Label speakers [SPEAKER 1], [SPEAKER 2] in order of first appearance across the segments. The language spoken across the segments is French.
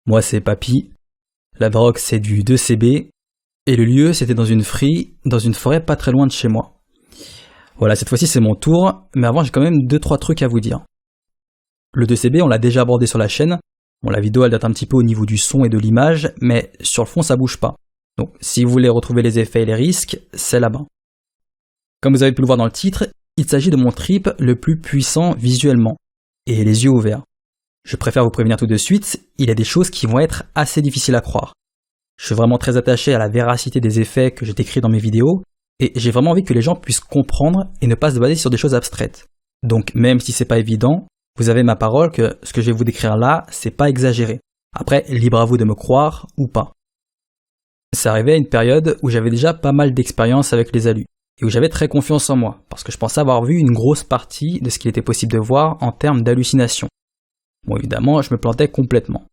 [SPEAKER 1] Moi c'est Papy, la drogue c'est du 2CB, et le lieu c'était dans une forêt pas très loin de chez moi. Voilà, cette fois-ci c'est mon tour, mais avant j'ai quand même 2-3 trucs à vous dire. Le 2CB on l'a déjà abordé sur la chaîne, bon la vidéo elle date un petit peu au niveau du son et de l'image, mais sur le fond ça bouge pas. Donc si vous voulez retrouver les effets et les risques, c'est là-bas. Comme vous avez pu le voir dans le titre, il s'agit de mon trip le plus puissant visuellement, et les yeux ouverts. Je préfère vous prévenir tout de suite, il y a des choses qui vont être assez difficiles à croire. Je suis vraiment très attaché à la véracité des effets que j'ai décrits dans mes vidéos, et j'ai vraiment envie que les gens puissent comprendre et ne pas se baser sur des choses abstraites. Donc même si c'est pas évident, vous avez ma parole que ce que je vais vous décrire là, c'est pas exagéré. Après, libre à vous de me croire ou pas. C'est arrivé à une période où j'avais déjà pas mal d'expérience avec les alus, et où j'avais très confiance en moi, parce que je pensais avoir vu une grosse partie de ce qu'il était possible de voir en termes d'hallucination. Bon, évidemment, je me plantais complètement.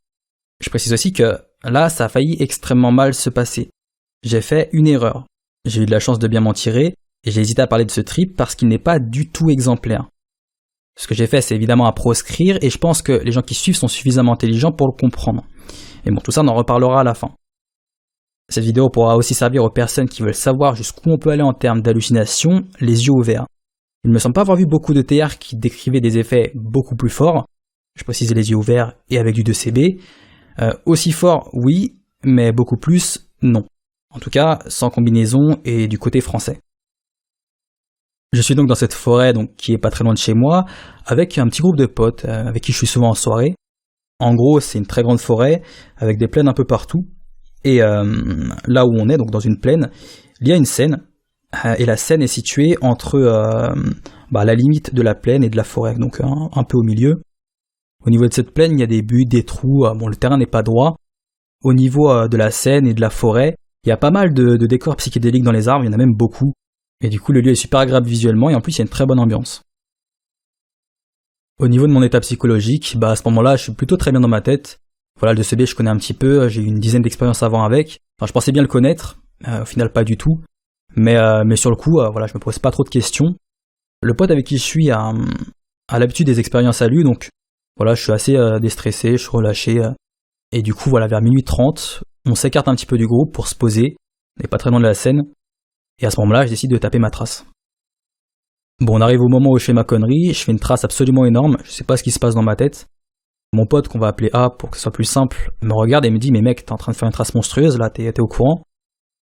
[SPEAKER 1] Je précise aussi que là, ça a failli extrêmement mal se passer. J'ai fait une erreur. J'ai eu de la chance de bien m'en tirer, et j'ai hésité à parler de ce trip parce qu'il n'est pas du tout exemplaire. Ce que j'ai fait, c'est évidemment à proscrire, et je pense que les gens qui suivent sont suffisamment intelligents pour le comprendre. Et bon, tout ça, on en reparlera à la fin. Cette vidéo pourra aussi servir aux personnes qui veulent savoir jusqu'où on peut aller en termes d'hallucination, les yeux ouverts. Il ne me semble pas avoir vu beaucoup de TR qui décrivaient des effets beaucoup plus forts, je précise les yeux ouverts et avec du 2CB, aussi fort oui, mais beaucoup plus non. En tout cas, sans combinaison et du côté français. Je suis donc dans cette forêt qui est pas très loin de chez moi, avec un petit groupe de potes avec qui je suis souvent en soirée. En gros, c'est une très grande forêt avec des plaines un peu partout. Et là où on est, donc dans une plaine, il y a une Seine, et la Seine est située entre la limite de la plaine et de la forêt, donc un peu au milieu. Au niveau de cette plaine, il y a des buttes, des trous, le terrain n'est pas droit. Au niveau de la Seine et de la forêt, il y a pas mal de décors psychédéliques dans les arbres, il y en a même beaucoup. Et du coup, le lieu est super agréable visuellement, et en plus, il y a une très bonne ambiance. Au niveau de mon état psychologique, à ce moment-là, je suis plutôt très bien dans ma tête. Voilà, le 2CB, je connais un petit peu, j'ai eu une dizaine d'expériences avant avec. Enfin, je pensais bien le connaître, au final pas du tout. Mais sur le coup, je me pose pas trop de questions. Le pote avec qui je suis a l'habitude des expériences à lui, donc voilà, je suis assez déstressé, je suis relâché. Et du coup, vers minuit 30, on s'écarte un petit peu du groupe pour se poser. On n'est pas très loin de la Seine. Et à ce moment-là, je décide de taper ma trace. Bon, on arrive au moment où je fais ma connerie, je fais une trace absolument énorme, je sais pas ce qui se passe dans ma tête. Mon pote, qu'on va appeler A pour que ce soit plus simple, me regarde et me dit « Mais mec, t'es en train de faire une trace monstrueuse, là, t'es au courant ?»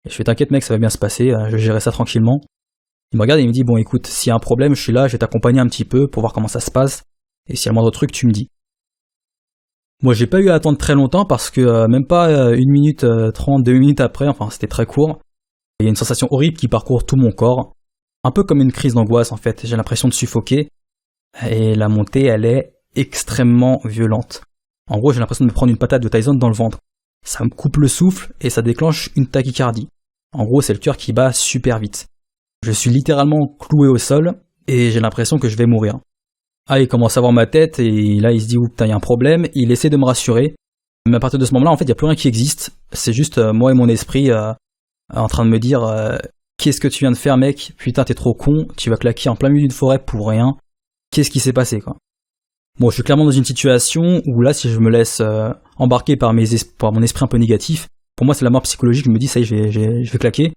[SPEAKER 1] Et je fais « T'inquiète mec, ça va bien se passer, je vais gérer ça tranquillement. » Il me regarde et il me dit « Bon écoute, s'il y a un problème, je suis là, je vais t'accompagner un petit peu pour voir comment ça se passe, et s'il y a le moindre truc, tu me dis. » Moi, j'ai pas eu à attendre très longtemps parce que même pas 1 minute 30, 2 minutes après, enfin c'était très court, il y a une sensation horrible qui parcourt tout mon corps, un peu comme une crise d'angoisse en fait, j'ai l'impression de suffoquer, et la montée, elle est extrêmement violente. En gros, j'ai l'impression de me prendre une patate de Tyson dans le ventre. Ça me coupe le souffle et ça déclenche une tachycardie. En gros, c'est le cœur qui bat super vite. Je suis littéralement cloué au sol et j'ai l'impression que je vais mourir. Ah, il commence à voir ma tête et là il se dit « Ouh putain, il y a un problème », il essaie de me rassurer. Mais à partir de ce moment-là, en fait, il n'y a plus rien qui existe. C'est juste moi et mon esprit en train de me dire « Qu'est-ce que tu viens de faire mec ? Putain, t'es trop con, tu vas claquer en plein milieu d'une forêt pour rien. Qu'est-ce qui s'est passé quoi ?» Bon, je suis clairement dans une situation où là, si je me laisse embarquer par mon esprit un peu négatif, pour moi c'est la mort psychologique, je me dis ça y est, je vais claquer.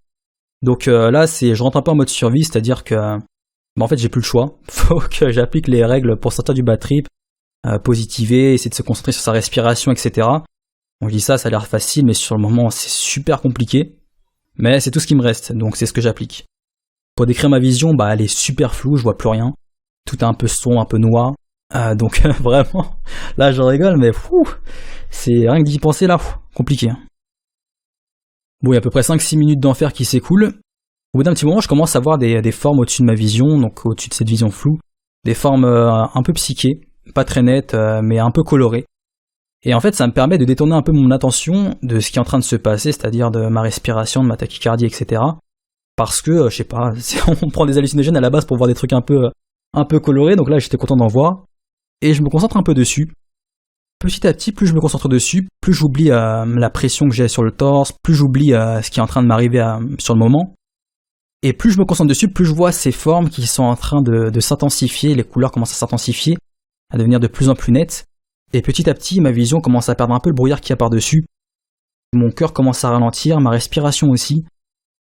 [SPEAKER 1] Donc là, je rentre un peu en mode survie, c'est-à-dire que en fait j'ai plus le choix, faut que j'applique les règles pour sortir du bad trip, positiver, essayer de se concentrer sur sa respiration, etc. On dit ça a l'air facile, mais sur le moment c'est super compliqué, mais c'est tout ce qui me reste, donc c'est ce que j'applique. Pour décrire ma vision, elle est super floue, je vois plus rien, tout est un peu sombre, un peu noir. Donc vraiment, là je rigole, mais c'est rien que d'y penser là, compliqué. Bon, il y a à peu près 5-6 minutes d'enfer qui s'écoulent. Au bout d'un petit moment, je commence à voir des formes au-dessus de ma vision, donc au-dessus de cette vision floue, des formes un peu psychées, pas très nettes, mais un peu colorées. Et en fait, ça me permet de détourner un peu mon attention de ce qui est en train de se passer, c'est-à-dire de ma respiration, de ma tachycardie, etc. Parce que, je sais pas, on prend des hallucinogènes à la base pour voir des trucs un peu colorés, donc là j'étais content d'en voir. Et je me concentre un peu dessus. Petit à petit, plus je me concentre dessus, plus j'oublie la pression que j'ai sur le torse, plus j'oublie ce qui est en train de m'arriver sur le moment. Et plus je me concentre dessus, plus je vois ces formes qui sont en train de s'intensifier, les couleurs commencent à s'intensifier, à devenir de plus en plus nettes. Et petit à petit, ma vision commence à perdre un peu le brouillard qu'il y a par-dessus. Mon cœur commence à ralentir, ma respiration aussi.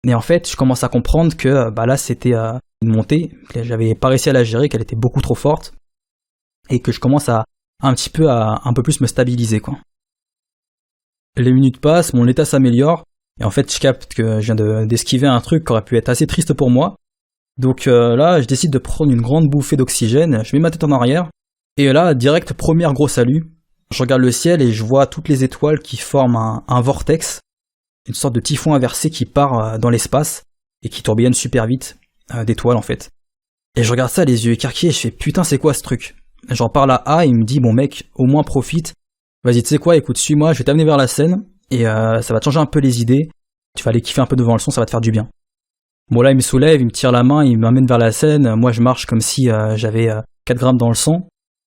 [SPEAKER 1] Et en fait, je commence à comprendre que là, c'était une montée, que j'avais pas réussi à la gérer, qu'elle était beaucoup trop forte. Et que je commence à un peu plus me stabiliser, quoi. Les minutes passent, mon état s'améliore. Et en fait, je capte que je viens d'esquiver un truc qui aurait pu être assez triste pour moi. Donc là, je décide de prendre une grande bouffée d'oxygène, je mets ma tête en arrière, et là, direct, premier gros salut, je regarde le ciel et je vois toutes les étoiles qui forment un vortex, une sorte de typhon inversé qui part dans l'espace, et qui tourbillonne super vite, d'étoiles en fait. Et je regarde ça les yeux écarquillés, et je fais putain c'est quoi ce truc? J'en parle à A, il me dit bon mec, au moins profite, vas-y tu sais quoi, écoute suis-moi, je vais t'amener vers la scène, et ça va te changer un peu les idées, tu vas aller kiffer un peu devant le son, ça va te faire du bien. Bon là il me soulève, il me tire la main, il m'amène vers la scène, moi je marche comme si j'avais 4 grammes dans le sang,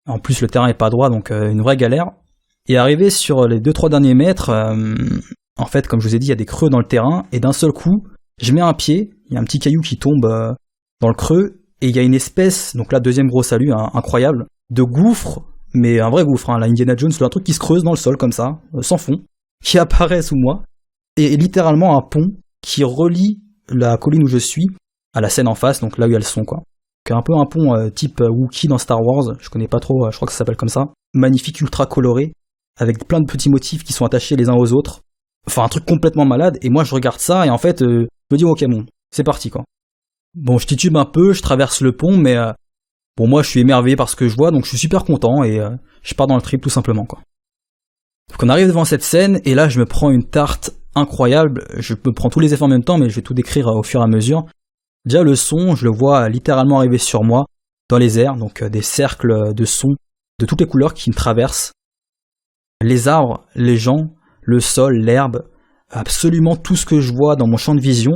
[SPEAKER 1] en plus le terrain est pas droit donc une vraie galère, et arrivé sur les 2-3 derniers mètres, en fait comme je vous ai dit il y a des creux dans le terrain, et d'un seul coup je mets un pied, il y a un petit caillou qui tombe dans le creux, et il y a une espèce, donc là deuxième gros salut, incroyable, de gouffre, mais un vrai gouffre, la Indiana Jones, un truc qui se creuse dans le sol comme ça, sans fond, qui apparaît sous moi, et littéralement un pont qui relie la colline où je suis à la scène en face, donc là où il y a le son quoi. Donc un peu un pont type Wookiee dans Star Wars, je connais pas trop, je crois que ça s'appelle comme ça. Magnifique, ultra coloré, avec plein de petits motifs qui sont attachés les uns aux autres. Enfin un truc complètement malade, et moi je regarde ça et en fait je me dis ok bon, c'est parti quoi. Bon je titube un peu, je traverse le pont, mais bon moi je suis émerveillé par ce que je vois, donc je suis super content et je pars dans le trip tout simplement quoi. Donc on arrive devant cette scène, et là je me prends une tarte incroyable, je me prends tous les effets en même temps, mais je vais tout décrire au fur et à mesure. Déjà le son, je le vois littéralement arriver sur moi, dans les airs, donc des cercles de son, de toutes les couleurs qui me traversent. Les arbres, les gens, le sol, l'herbe, absolument tout ce que je vois dans mon champ de vision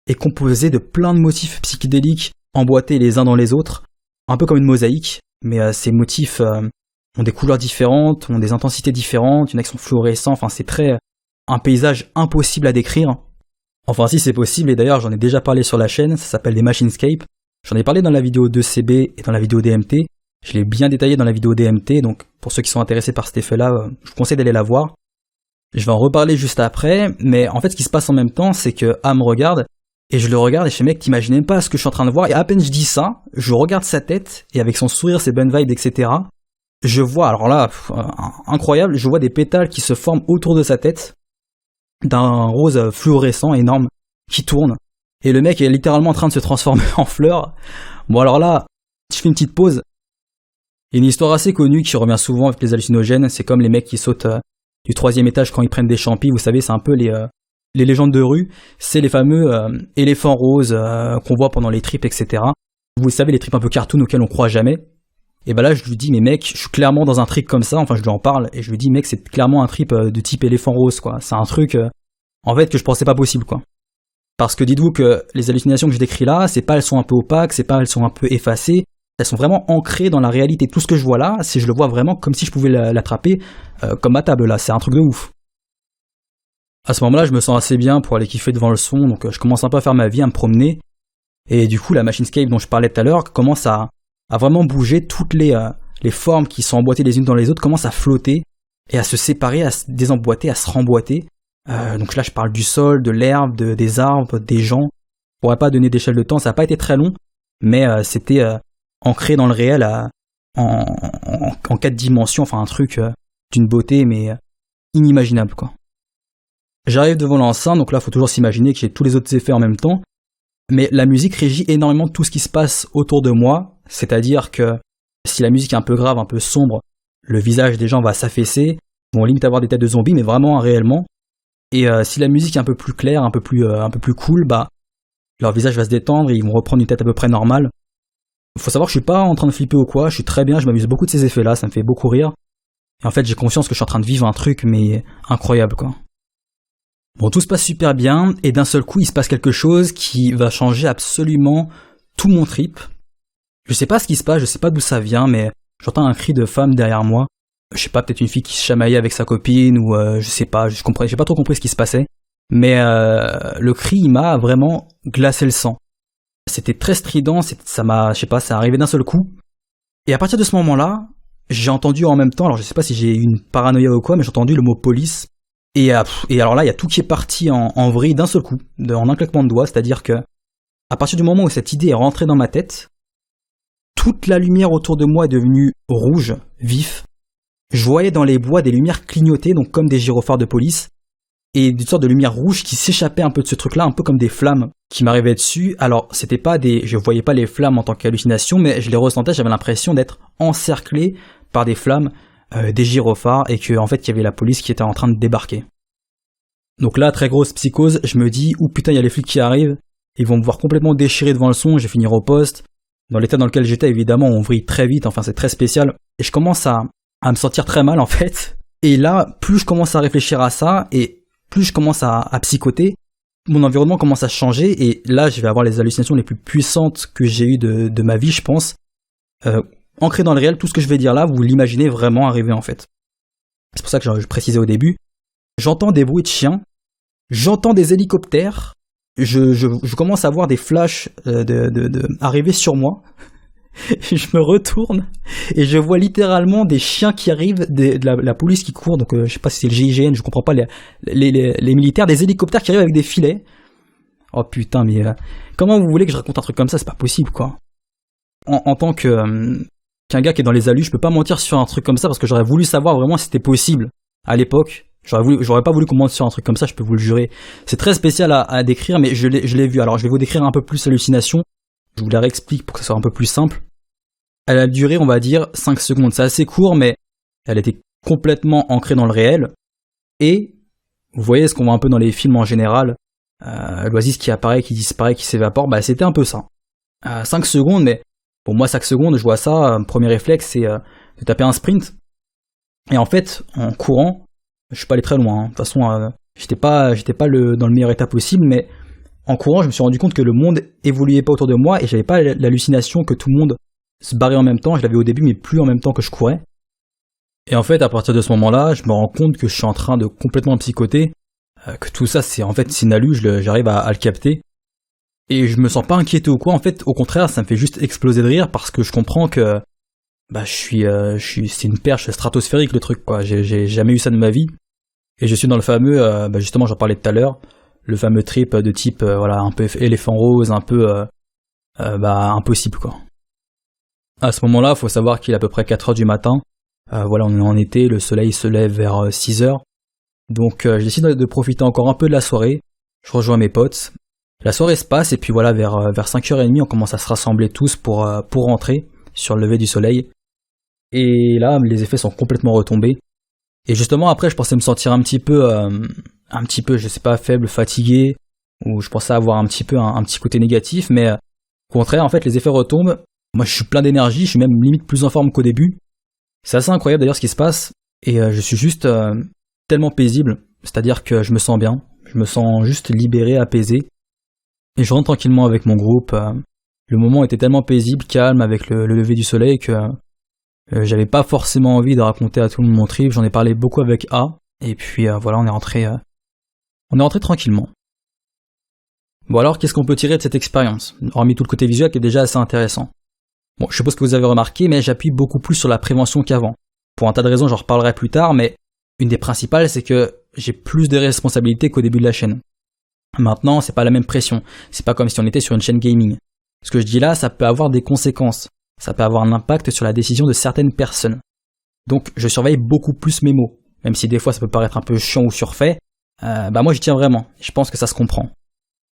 [SPEAKER 1] est composé de plein de motifs psychédéliques emboîtés les uns dans les autres, un peu comme une mosaïque, mais ces motifs ont des couleurs différentes, ont des intensités différentes, il y en a qui sont fluorescents, enfin c'est un paysage impossible à décrire. Enfin si c'est possible, et d'ailleurs j'en ai déjà parlé sur la chaîne, ça s'appelle des Machinescape. J'en ai parlé dans la vidéo 2CB et dans la vidéo DMT. Je l'ai bien détaillé dans la vidéo DMT, donc pour ceux qui sont intéressés par cet effet-là, je vous conseille d'aller la voir. Je vais en reparler juste après, mais en fait ce qui se passe en même temps, c'est que A me regarde, et je le regarde et je fais mec, t'imagines même pas ce que je suis en train de voir, et à peine je dis ça, je regarde sa tête, et avec son sourire, ses bonnes vibes, etc., je vois, alors là, incroyable, je vois des pétales qui se forment autour de sa tête, d'un rose fluorescent énorme qui tourne, et le mec est littéralement en train de se transformer en fleur. Bon alors là, je fais une petite pause. Il y a une histoire assez connue qui revient souvent avec les hallucinogènes, c'est comme les mecs qui sautent du 3e étage quand ils prennent des champis, vous savez, c'est un peu les légendes de rue, c'est les fameux éléphants roses qu'on voit pendant les trips, etc. Vous savez, les trips un peu cartoon auxquels on croit jamais. Et bah là je lui dis mais mec, je suis clairement dans un trip comme ça, enfin je lui en parle, et je lui dis mec c'est clairement un trip de type éléphant rose quoi, c'est un truc en fait que je pensais pas possible quoi. Parce que dites-vous que les hallucinations que je décris là, c'est pas elles sont un peu opaques, c'est pas elles sont un peu effacées, elles sont vraiment ancrées dans la réalité. Tout ce que je vois là, c'est je le vois vraiment comme si je pouvais l'attraper comme ma table là, c'est un truc de ouf. À ce moment-là je me sens assez bien pour aller kiffer devant le son, donc je commence un peu à faire ma vie, à me promener, et du coup la Machinescape dont je parlais tout à l'heure commence à vraiment bouger, toutes les formes qui sont emboîtées les unes dans les autres commencent à flotter et à se séparer, à se désemboîter, à se remboîter. Donc là je parle du sol, de l'herbe, des arbres, des gens. Je pourrais pas donner d'échelle de temps, ça n'a pas été très long, mais c'était ancré dans le réel en 4 dimensions, enfin un truc d'une beauté mais inimaginable quoi. J'arrive devant l'enceinte, donc là il faut toujours s'imaginer que j'ai tous les autres effets en même temps, mais la musique régit énormément tout ce qui se passe autour de moi. C'est-à-dire que si la musique est un peu grave, un peu sombre, le visage des gens va s'affaisser, ils vont limite avoir des têtes de zombies, mais vraiment réellement. Et si la musique est un peu plus claire, un peu plus cool, bah leur visage va se détendre et ils vont reprendre une tête à peu près normale. Il faut savoir que je suis pas en train de flipper ou quoi, je suis très bien, je m'amuse beaucoup de ces effets-là, ça me fait beaucoup rire. Et en fait j'ai conscience que je suis en train de vivre un truc mais incroyable quoi. Bon tout se passe super bien, et d'un seul coup il se passe quelque chose qui va changer absolument tout mon trip. Je sais pas ce qui se passe, je sais pas d'où ça vient, mais j'entends un cri de femme derrière moi. Je sais pas, peut-être une fille qui se chamaillait avec sa copine, ou je sais pas, j'ai pas trop compris ce qui se passait. Mais le cri, il m'a vraiment glacé le sang. C'était très strident, ça m'a, je sais pas, ça arrivait d'un seul coup. Et à partir de ce moment-là, j'ai entendu en même temps, alors je sais pas si j'ai eu une paranoïa ou quoi, mais j'ai entendu le mot police. Et alors là, il y a tout qui est parti en vrille d'un seul coup, en un claquement de doigts, c'est-à-dire que à partir du moment où cette idée est rentrée dans ma tête, toute la lumière autour de moi est devenue rouge, vif. Je voyais dans les bois des lumières clignoter, donc comme des gyrophares de police, et une sorte de lumière rouge qui s'échappait un peu de ce truc-là, un peu comme des flammes qui m'arrivaient dessus. Alors, je voyais pas les flammes en tant qu'hallucination, mais je les ressentais, j'avais l'impression d'être encerclé par des flammes, des gyrophares, et que en fait, il y avait la police qui était en train de débarquer. Donc là, très grosse psychose, je me dis, oh putain, il y a les flics qui arrivent, ils vont me voir complètement déchiré devant le son, je vais finir au poste. Dans l'état dans lequel j'étais, évidemment, on vrille très vite, enfin c'est très spécial, et je commence à me sentir très mal en fait. Et là, plus je commence à réfléchir à ça, et plus je commence à psychoter, mon environnement commence à changer, et là je vais avoir les hallucinations les plus puissantes que j'ai eues de ma vie, je pense. Ancré dans le réel, tout ce que je vais dire là, vous l'imaginez vraiment arriver en fait. C'est pour ça que je précisais au début. J'entends des bruits de chiens, j'entends des hélicoptères, je commence à voir des flashs arriver sur moi. Je me retourne et je vois littéralement des chiens qui arrivent, de la police qui court, donc je sais pas si c'est le GIGN, je comprends pas, les militaires, des hélicoptères qui arrivent avec des filets. Oh putain, mais comment vous voulez que je raconte un truc comme ça? C'est pas possible quoi. En tant qu'un gars qui est dans les halus, je peux pas mentir sur un truc comme ça parce que j'aurais voulu savoir vraiment si c'était possible à l'époque. J'aurais pas voulu qu'on mente sur un truc comme ça, je peux vous le jurer. C'est très spécial à décrire, mais je l'ai vu. Alors je vais vous décrire un peu plus l'hallucination. Je vous la réexplique pour que ça soit un peu plus simple. Elle a duré, on va dire, 5 secondes. C'est assez court, mais elle était complètement ancrée dans le réel. Et vous voyez ce qu'on voit un peu dans les films en général, l'oasis qui apparaît, qui disparaît, qui s'évapore, bah c'était un peu ça. 5 secondes, mais pour moi 5 secondes, je vois ça, premier réflexe, c'est de taper un sprint. Et en fait, en courant, je suis pas allé très loin. De toute façon, j'étais pas dans le meilleur état possible, mais en courant, je me suis rendu compte que le monde évoluait pas autour de moi et j'avais pas l'hallucination que tout le monde se barrait en même temps. Je l'avais au début, mais plus en même temps que je courais. Et en fait, à partir de ce moment-là, je me rends compte que je suis en train de complètement psychoter, que tout ça, c'est une hallu, j'arrive à le capter. Et je me sens pas inquiété ou quoi. En fait, au contraire, ça me fait juste exploser de rire parce que je comprends que c'est une perche stratosphérique le truc quoi. J'ai jamais eu ça de ma vie. Et je suis dans le fameux, justement, j'en parlais tout à l'heure, le fameux trip de type, un peu éléphant rose, un peu, impossible quoi. À ce moment-là, faut savoir qu'il est à peu près 4h du matin. On est en été, le soleil se lève vers 6h. Donc je décide de profiter encore un peu de la soirée. Je rejoins mes potes. La soirée se passe et puis voilà, vers 5h30, on commence à se rassembler tous pour rentrer sur le lever du soleil. Et là, les effets sont complètement retombés. Et justement, après, je pensais me sentir un petit peu, je sais pas, faible, fatigué, ou je pensais avoir un petit peu un petit côté négatif, mais au contraire, en fait, les effets retombent. Moi, je suis plein d'énergie, je suis même limite plus en forme qu'au début. C'est assez incroyable d'ailleurs ce qui se passe, et je suis juste tellement paisible, c'est-à-dire que je me sens bien, je me sens juste libéré, apaisé, et je rentre tranquillement avec mon groupe. Le moment était tellement paisible, calme, avec le lever du soleil, que j'avais pas forcément envie de raconter à tout le monde mon trip. J'en ai parlé beaucoup avec A, et puis on est rentré tranquillement. Bon alors, qu'est-ce qu'on peut tirer de cette expérience, hormis tout le côté visuel qui est déjà assez intéressant? Bon, je suppose que vous avez remarqué, mais j'appuie beaucoup plus sur la prévention qu'avant. Pour un tas de raisons, j'en reparlerai plus tard, mais une des principales, c'est que j'ai plus de responsabilités qu'au début de la chaîne. Maintenant, c'est pas la même pression. C'est pas comme si on était sur une chaîne gaming. Ce que je dis là, ça peut avoir des conséquences. Ça peut avoir un impact sur la décision de certaines personnes. Donc, je surveille beaucoup plus mes mots. Même si des fois ça peut paraître un peu chiant ou surfait, moi j'y tiens vraiment. Je pense que ça se comprend.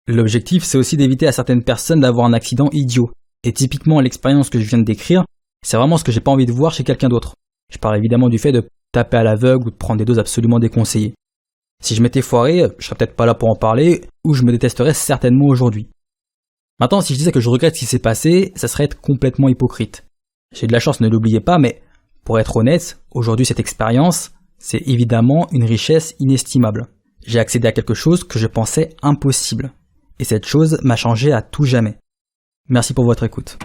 [SPEAKER 1] L'objectif, c'est aussi d'éviter à certaines personnes d'avoir un accident idiot. Et typiquement, l'expérience que je viens de décrire, c'est vraiment ce que j'ai pas envie de voir chez quelqu'un d'autre. Je parle évidemment du fait de taper à l'aveugle ou de prendre des doses absolument déconseillées. Si je m'étais foiré, je serais peut-être pas là pour en parler, ou je me détesterais certainement aujourd'hui. Maintenant, si je disais que je regrette ce qui s'est passé, ça serait être complètement hypocrite. J'ai de la chance, ne l'oubliez pas, mais pour être honnête, aujourd'hui cette expérience, c'est évidemment une richesse inestimable. J'ai accédé à quelque chose que je pensais impossible. Et cette chose m'a changé à tout jamais. Merci pour votre écoute.